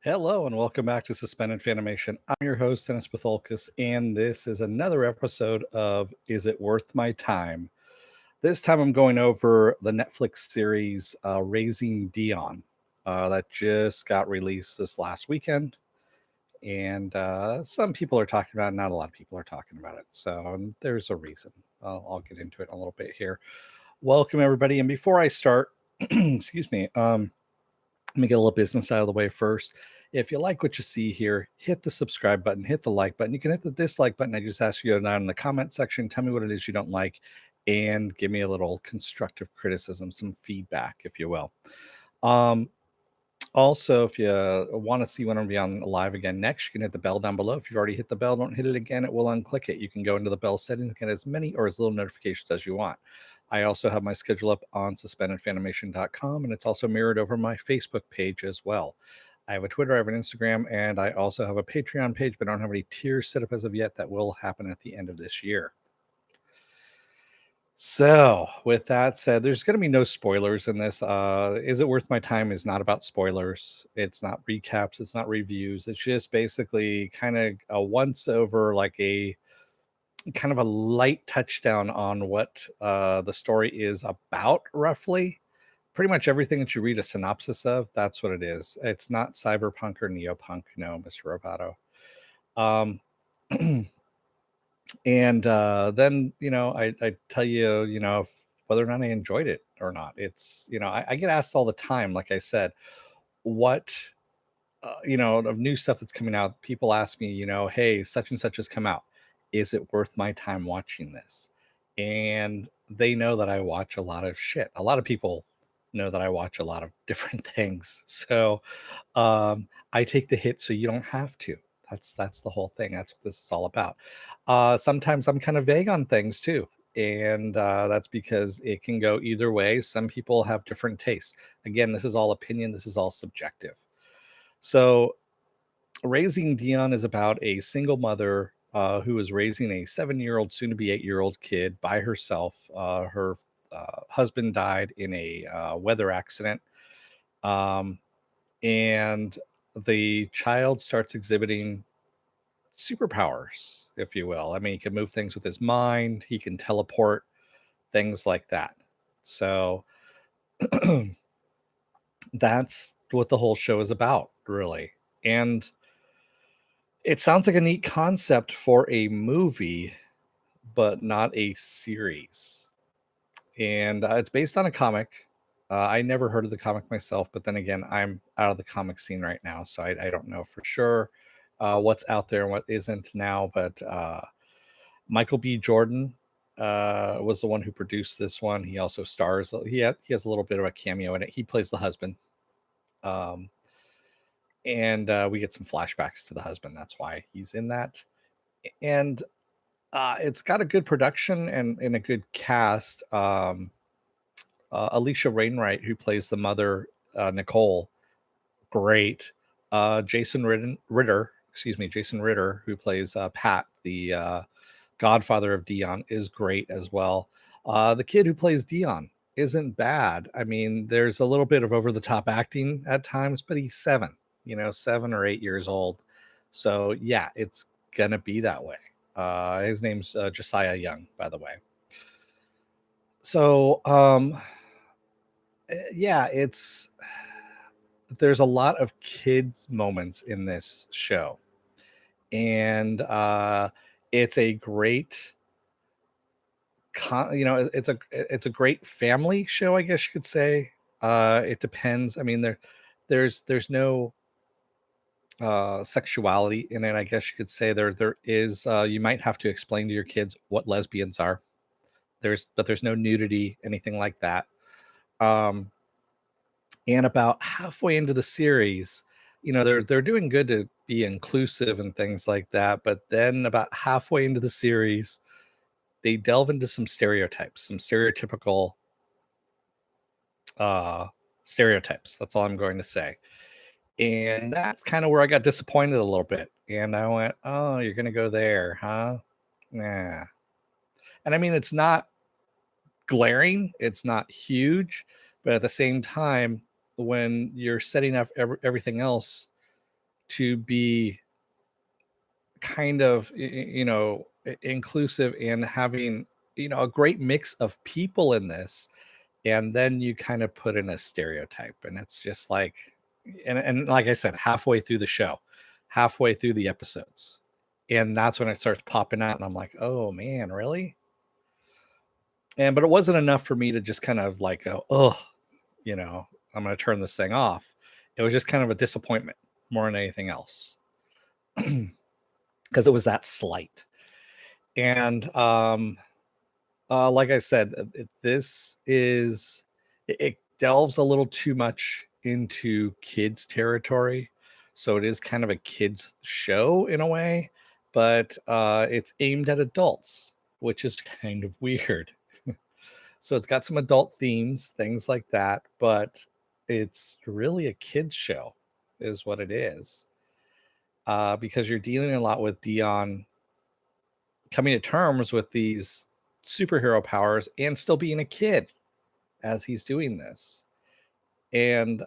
Hello and welcome back to Suspended Fanimation. I'm your host, Dennis Patholkis, and this is another episode of Is It Worth My Time? This time I'm going over the Netflix series Raising Dion that just got released this last weekend. And some people are talking about it, not a lot of people are talking about it. So there's a reason. I'll get into it in a little bit here. Welcome, everybody. And before I start, excuse me, let me get a little business out of the way first. If you like what you see here, hit the subscribe button, hit the like button. You can hit the dislike button. I just ask you to go down in the comment section, tell me what it is you don't like, and give me a little constructive criticism, some feedback, if you will. Um, Also, if you want to see when I'm be on live again next, you can hit the bell down below. If you've already hit the bell, don't hit it again. It will unclick it. You can go into the bell settings and get as many or as little notifications as you want. I also have my schedule up on suspendedfanimation.com, and it's also mirrored over my Facebook page as well. I have a Twitter, I have an Instagram, and I also have a Patreon page, but I don't have any tiers set up as of yet. That will happen at the end of this year. So, with that said, there's going to be no spoilers in this. Is It Worth My Time is not about spoilers. It's not recaps. It's not reviews. It's just basically kind of a once over, like a kind of a light touchdown on what the story is about, roughly. Pretty much everything that you read a synopsis of, that's what it is. It's not cyberpunk or neopunk, no, Mr. Roboto. Um, and then I tell you whether or not I enjoyed it or not. It's I get asked all the time, like I said, what of new stuff that's coming out. People ask me, hey, such and such has come out, is it worth my time watching this? And they know that I watch a lot of shit. A lot of people know that I watch a lot of different things, so I take the hit so you don't have to. That's the whole thing. That's what this is all about. Sometimes I'm kind of vague on things too, and that's because it can go either way. Some people have different tastes. Again, this is all opinion. This is all subjective. So, Raising Dion is about a single mother who is raising a 7-year-old, soon to be 8-year-old kid by herself. Her husband died in a weather accident. Um, and the child starts exhibiting superpowers, if you will. I mean, he can move things with his mind, he can teleport, things like that. So that's what the whole show is about, really. And it sounds like a neat concept for a movie, but not a series. And it's based on a comic. I never heard of the comic myself, but then again, I'm out of the comic scene right now, so I don't know for sure what's out there and what isn't now. But Michael B. Jordan was the one who produced this one. He also stars. He has a little bit of a cameo in it. He plays the husband, um, and we get some flashbacks to the husband. That's why he's in that. And it's got a good production and a good cast. Alicia Wainwright, who plays the mother, Nicole, great. Jason Ritter, who plays Pat, the godfather of Dion, is great as well. The kid who plays Dion isn't bad. I mean, there's a little bit of over the top acting at times, but he's 7 or 8 years old. So yeah, it's gonna be that way. His name's Josiah Young, by the way. So yeah, there's a lot of kids moments in this show, and it's a great it's a great family show, I guess you could say. It depends. I mean, there's no sexuality in it, I guess you could say. There is. You might have to explain to your kids what lesbians are. There's no nudity, anything like that. um and about halfway into the series, they're doing good to be inclusive and things like that, but then about halfway into the series, they delve into some stereotypes, some stereotypical uh stereotypes. That's all I'm going to say. And that's kind of where I got disappointed a little bit, and I went, oh, you're gonna go there, huh? Nah. And I mean, it's not glaring, it's not huge, but at the same time, when you're setting up everything else, to be kind of inclusive and having a great mix of people in this, and then you kind of put in a stereotype, and it's just like, and like I said, halfway through the show, halfway through the episodes, and that's when it starts popping out, and I'm like, oh man, really? And but it wasn't enough for me to just kind of like go, oh, I'm going to turn this thing off. It was just kind of a disappointment more than anything else, because it was that slight. And like I said, it delves a little too much into kids territory, so it is kind of a kids show in a way, but it's aimed at adults, which is kind of weird. So it's got some adult themes, things like that, but it's really a kids show, is what it is. Because you're dealing a lot with Dion coming to terms with these superhero powers and still being a kid as he's doing this. And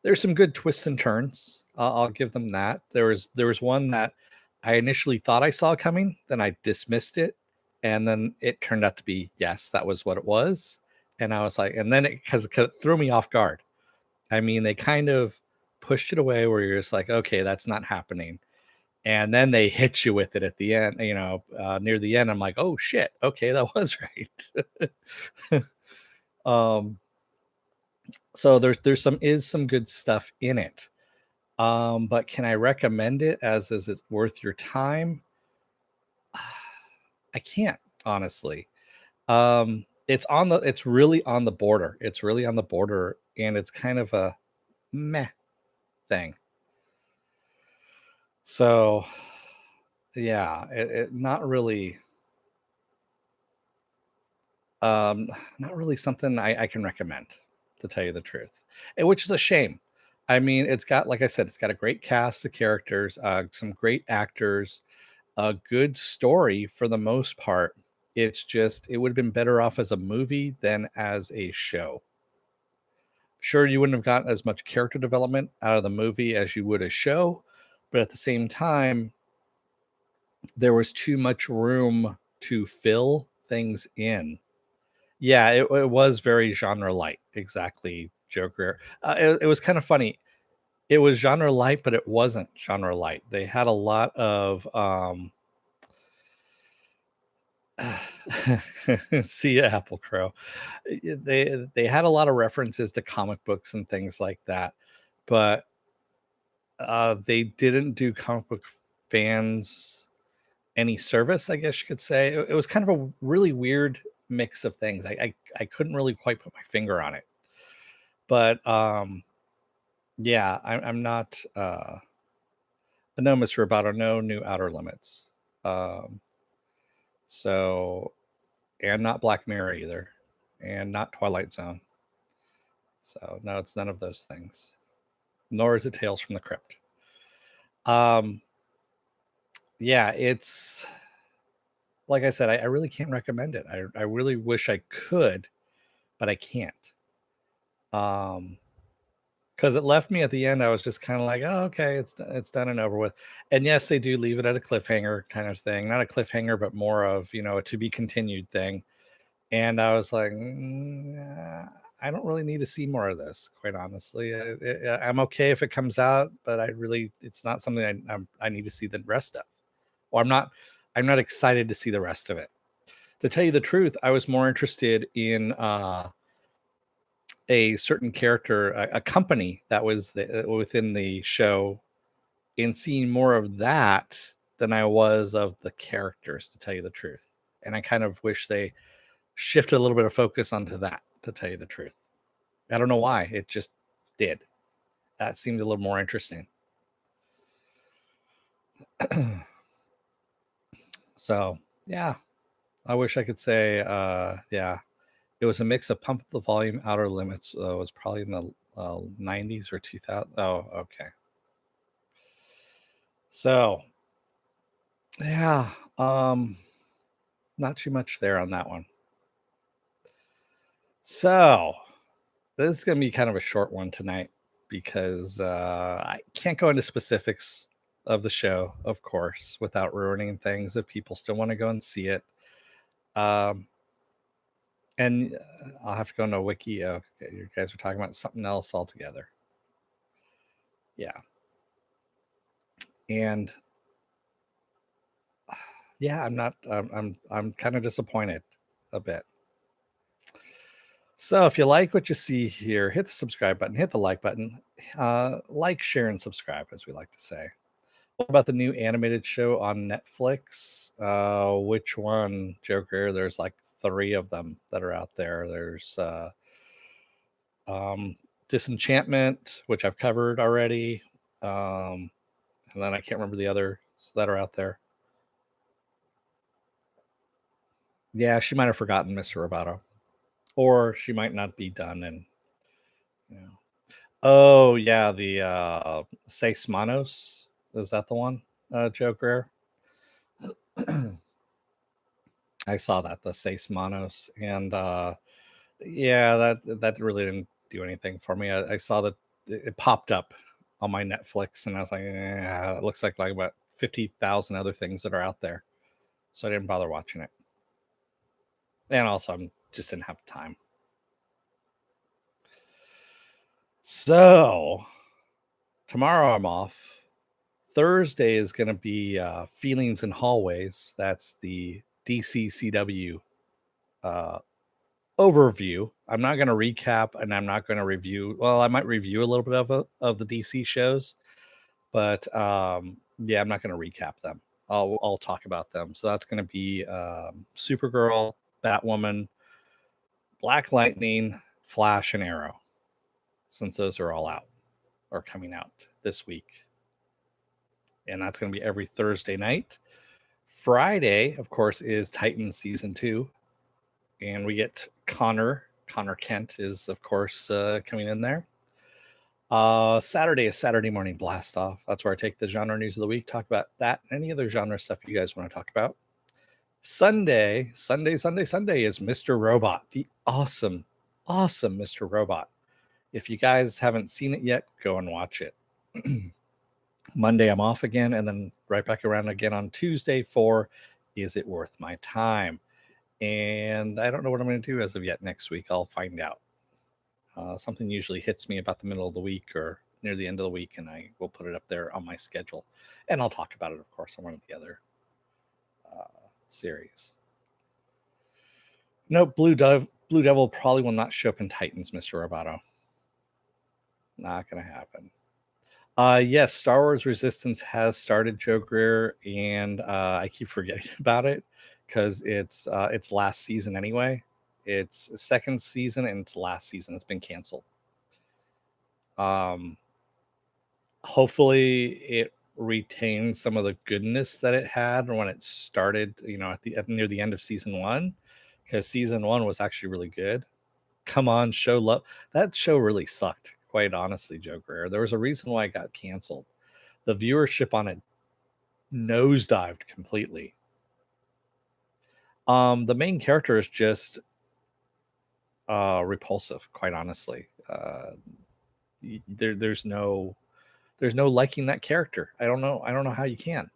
there's some good twists and turns. I'll give them that. There was one that I initially thought I saw coming, then I dismissed it, and then it turned out to be, yes, that was what it was. And I was like, and then because it threw me off guard. I mean, they kind of pushed it away where you're just like, okay, that's not happening. And then they hit you with it at the end, near the end. I'm like, oh shit, okay, that was right. um, so there's some good stuff in it. But can I recommend it as is it worth your time? I can't, honestly. It's really on the border. It's really on the border, and it's kind of a meh thing. So yeah, it not really something I can recommend, to tell you the truth, and which is a shame. I mean, it's got, like I said, it's got a great cast of characters, some great actors, a good story for the most part. It's just it would have been better off as a movie than as a show. Sure, you wouldn't have gotten as much character development out of the movie as you would a show, but at the same time, there was too much room to fill things in. Yeah, it was very genre light. Exactly, Joe Greer. It was kind of funny. It was genre light, but it wasn't genre light. They had a lot of see ya, Apple Crow. They had a lot of references to comic books and things like that, but they didn't do comic book fans any service, I guess you could say. It was kind of a really weird mix of things. I couldn't really quite put my finger on it, but yeah, I'm not no Mr. Roboto, no new Outer Limits. Um, so and not Black Mirror either, and not Twilight Zone. So no, it's none of those things. Nor is it Tales from the Crypt. Um, yeah, it's like I said, I really can't recommend it. I really wish I could, but I can't. Because it left me at the end. I was just kind of like, oh, okay, it's done and over with. And yes, they do leave it at a cliffhanger kind of thing, not a cliffhanger, but more of a to be continued thing. And I was like, I don't really need to see more of this, quite honestly. I'm okay if it comes out, but it's not something I need to see the rest of. Or I'm not excited to see the rest of it. To tell you the truth, I was more interested in a certain character, a company that was within the show, and seeing more of that than I was of the characters, to tell you the truth. And I kind of wish they shifted a little bit of focus onto that, to tell you the truth. I don't know why. It just did. That seemed a little more interesting. So, yeah. I wish I could say, yeah. It was a mix of Pump Up the Volume, Outer Limits. Was probably in the 90s or 2000. Oh, okay. So, yeah. Not too much there on that one. So, this is going to be kind of a short one tonight. because I can't go into specifics of the show, of course, without ruining things if people still want to go and see it. And I'll have to go into a wiki. Okay, you guys are talking about something else altogether. Yeah. And yeah, I'm not. I'm kind of disappointed a bit. So if you like what you see here, hit the subscribe button, hit the like button, like, share, and subscribe, as we like to say. What about the new animated show on Netflix? Which one, Joker? There's like 3 of them that are out there. There's Disenchantment, which I've covered already. And then I can't remember the others that are out there. Yeah, she might have forgotten Mr. Roboto. Or she might not be done. And, you know. Oh, yeah, the Seis Manos. Is that the one, Joker? I saw that, the Seis Manos. And yeah, that really didn't do anything for me. I saw that it popped up on my Netflix, and I was like, it looks like about 50,000 other things that are out there, so I didn't bother watching it. And also, I just didn't have time. So tomorrow I'm off. Thursday is going to be Feelings and Hallways. That's the DCCW overview. I'm not going to recap, and I'm not going to review. Well, I might review a little bit of the DC shows, but yeah, I'm not going to recap them. I'll talk about them. So that's going to be Supergirl, Batwoman, Black Lightning, Flash, and Arrow, since those are all out or coming out this week. And that's going to be every Thursday night. Friday, of course, is Titans season 2, and we get Connor Kent is, of course, coming in there. Saturday is Saturday Morning Blast Off. That's where I take the genre news of the week, talk about that and any other genre stuff you guys want to talk about. Sunday is Mr. Robot, the awesome Mr. Robot. If you guys haven't seen it yet, go and watch it. Monday I'm off again, and then right back around again on Tuesday for Is It Worth My Time? And I don't know what I'm going to do as of yet next week. I'll find out. Something usually hits me about the middle of the week or near the end of the week, and I will put it up there on my schedule. And I'll talk about it, of course, on one of the other series. No, Blue Devil probably will not show up in Titans, Mr. Roboto. Not going to happen. Yes, Star Wars Resistance has started, Joe Greer, and I keep forgetting about it because it's last season anyway. It's second season and it's last season. It's been canceled. Hopefully it retains some of the goodness that it had when it started, near the end of season 1, because season 1 was actually really good. Come on, show love. That show really sucked, quite honestly, Joe Greer. There was a reason why it got canceled. The viewership on it nosedived completely. The main character is just repulsive, quite honestly. There's no liking that character. I don't know how you can.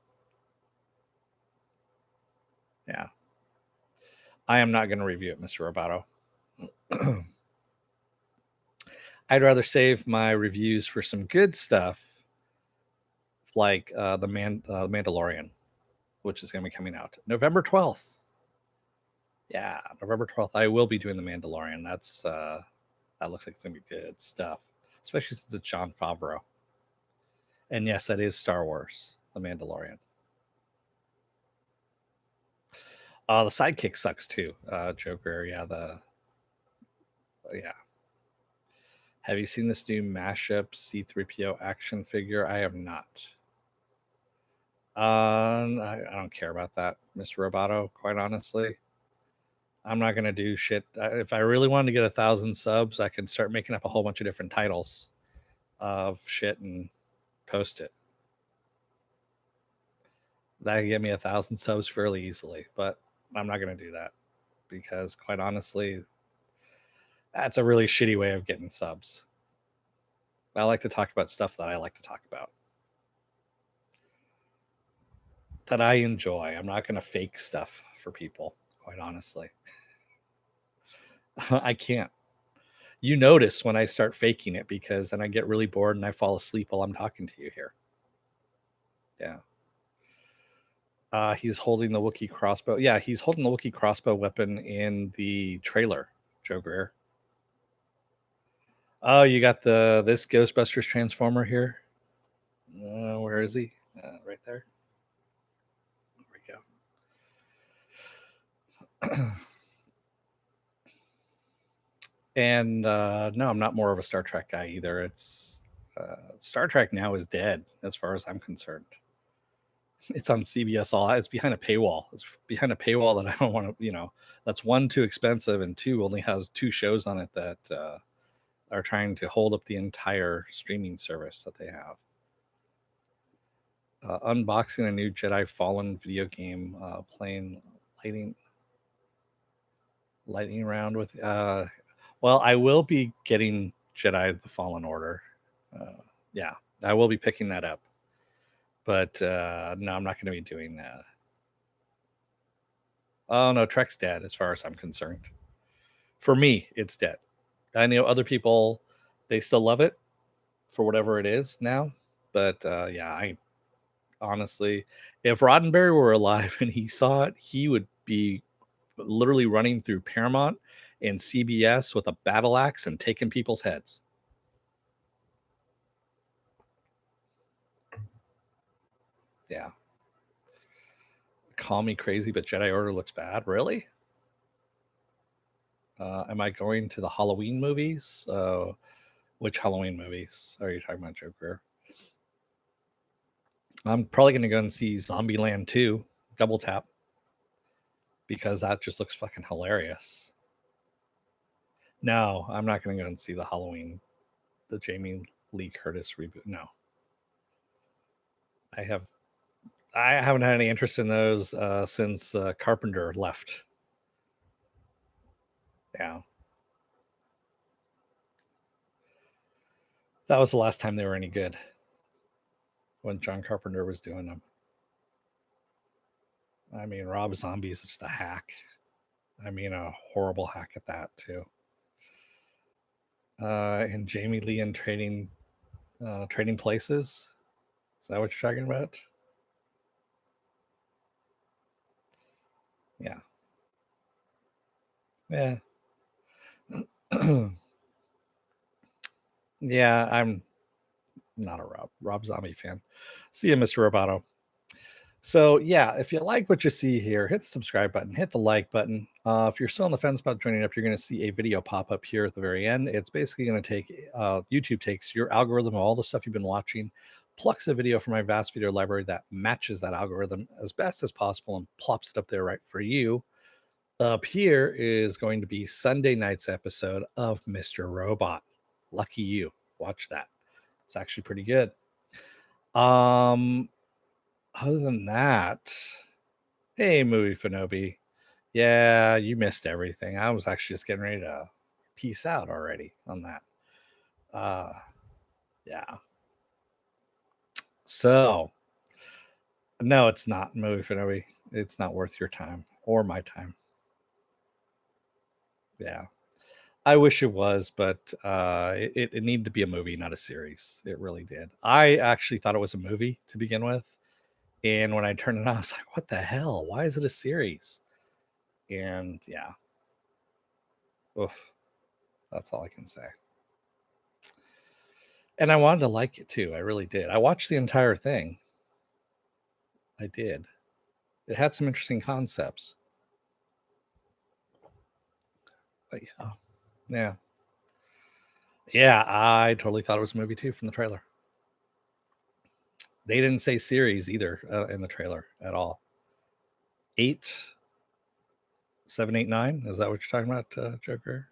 Yeah. I am not going to review it, Mr. Roboto. I'd rather save my reviews for some good stuff, like the Mandalorian, which is going to be coming out November 12th. Yeah, November 12th. I will be doing the Mandalorian. That looks like it's going to be good stuff, especially since it's Jon Favreau. And yes, that is Star Wars, the Mandalorian. The sidekick sucks too, Joker. Yeah, yeah. Have you seen this new mashup C-3PO action figure? I have not. I don't care about that, Mr. Roboto, quite honestly. I'm not going to do shit. If I really wanted to get 1,000 subs, I can start making up a whole bunch of different titles of shit and post it. That can get me 1,000 subs fairly easily, but I'm not going to do that because, quite honestly, that's a really shitty way of getting subs. I like to talk about stuff that I like to talk about, that I enjoy. I'm not going to fake stuff for people, quite honestly. I can't. You notice when I start faking it because then I get really bored and I fall asleep while I'm talking to you here. Yeah. He's holding the Wookiee crossbow. Yeah, he's holding the Wookiee crossbow weapon in the trailer, Joe Greer. Oh, you got this Ghostbusters Transformer here. Where is he? Right there. There we go. And no, I'm not more of a Star Trek guy either. It's Star Trek now is dead, as far as I'm concerned. It's on CBS All. It's behind a paywall. It's behind a paywall that I don't want to. That's one, too expensive, and two, only has 2 shows on it that are trying to hold up the entire streaming service that they have. Unboxing a new Jedi Fallen video game, playing lightning around with. Well, I will be getting Jedi the Fallen Order. Yeah, I will be picking that up. But no, I'm not going to be doing that. Oh no, Trek's dead as far as I'm concerned. For me, it's dead. I know other people, they still love it for whatever it is now. But yeah, I honestly, if Roddenberry were alive and he saw it, he would be literally running through Paramount and CBS with a battle axe and taking people's heads. Yeah. Call me crazy, but Jedi Order looks bad. Really? Am I going to the Halloween movies? Which Halloween movies are you talking about, Joker? I'm probably going to go and see Zombieland 2, Double Tap, because that just looks fucking hilarious. No, I'm not going to go and see the Halloween, the Jamie Lee Curtis reboot. No. I haven't had any interest in those since Carpenter left. Yeah. That was the last time they were any good, when John Carpenter was doing them. I mean, Rob Zombie is just a hack. I mean, a horrible hack at that, too. And Jamie Lee in Trading Places. Is that what you're talking about? Yeah. Yeah. Yeah, I'm not a Rob Zombie fan. See you, Mr. Roboto. So yeah, if you like what you see here, hit the subscribe button, hit the like button. If you're still on the fence about joining up, you're going to see a video pop up here at the very end. It's basically going to take YouTube takes your algorithm of all the stuff you've been watching, plucks a video from my vast video library that matches that algorithm as best as possible and plops it up there right for you. Up here is going to be Sunday night's episode of Mr. Robot. Lucky you. Watch that. It's actually pretty good. Other than that, hey, Movie Fanobi. Yeah, you missed everything. I was actually just getting ready to peace out already on that. Yeah. So, no, it's not Movie Fanobi. It's not worth your time or my time. Yeah. I wish it was, but it needed to be a movie, not a series. It really did. I actually thought it was a movie to begin with. And when I turned it on, I was like, what the hell? Why is it a series? And yeah. Oof. That's all I can say. And I wanted to like it too. I really did. I watched the entire thing. I did. It had some interesting concepts. But yeah. Yeah. Yeah, I totally thought it was a movie too from the trailer. They didn't say series either in the trailer at all. 8, 7, 8, 9. Is that what you're talking about, Joker?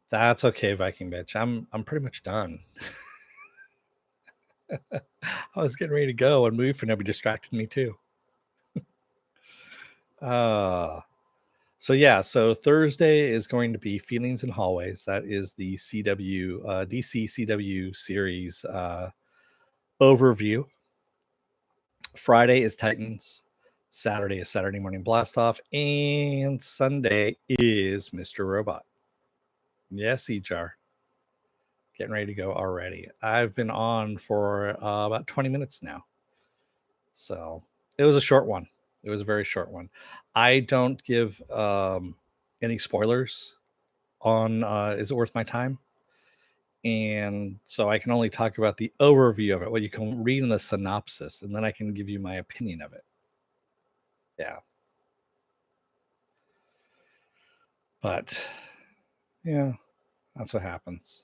That's okay, Viking bitch. I'm pretty much done. I was getting ready to go, and Movie Fanobi distracted me too. So Thursday is going to be Feelings in Hallways. That is the DC CW series overview. Friday is Titans. Saturday is Saturday Morning Blast Off, and Sunday is Mr. Robot. Yes, Ejar. Getting ready to go already. I've been on for about 20 minutes now. So it was a short one. It was a very short one. I don't give any spoilers on Is It Worth My Time? And so I can only talk about the overview of it, what you can read in the synopsis, and then I can give you my opinion of it. Yeah. But yeah, that's what happens.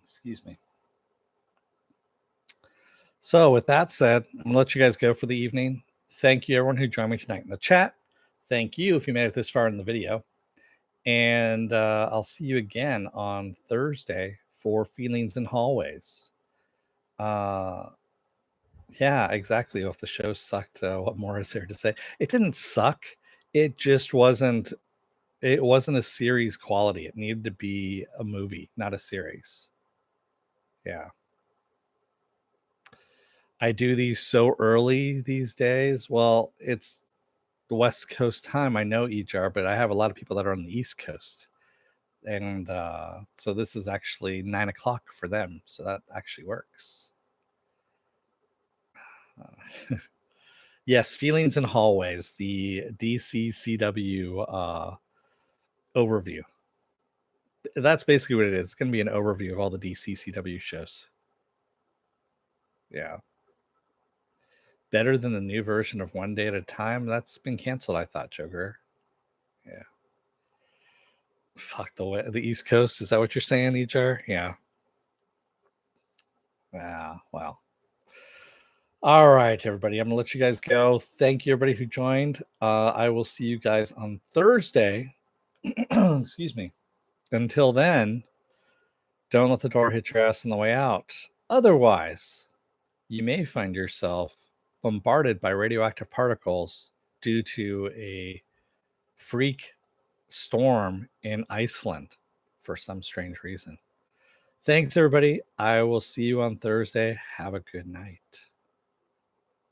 Excuse me. So with that said, I'm gonna let you guys go for the evening. Thank you everyone who joined me tonight in the chat. Thank you if you made it this far in the video. And I'll see you again on Thursday for Feelings in Hallways. Yeah, exactly. If the show sucked, what more is there to say? It didn't suck. It just wasn't. It wasn't a series quality. It needed to be a movie, not a series. Yeah. I do these so early these days. Well, it's the West Coast time. I know EJR, but I have a lot of people that are on the East Coast. And so this is actually 9 o'clock for them. So that actually works. Yes, Feelings in Hallways, the DCCW overview. That's basically what it is. It's going to be an overview of all the DCCW shows. Yeah. Better than the new version of One Day at a Time. That's been canceled, I thought, Joker. Yeah. Fuck the East Coast. Is that what you're saying, EJR? Yeah. Yeah. Well. All right, everybody. I'm gonna let you guys go. Thank you, everybody who joined. I will see you guys on Thursday. Excuse me. Until then, don't let the door hit your ass on the way out. Otherwise, you may find yourself bombarded by radioactive particles due to a freak storm in Iceland for some strange reason. Thanks, everybody. I will see you on Thursday. Have a good night.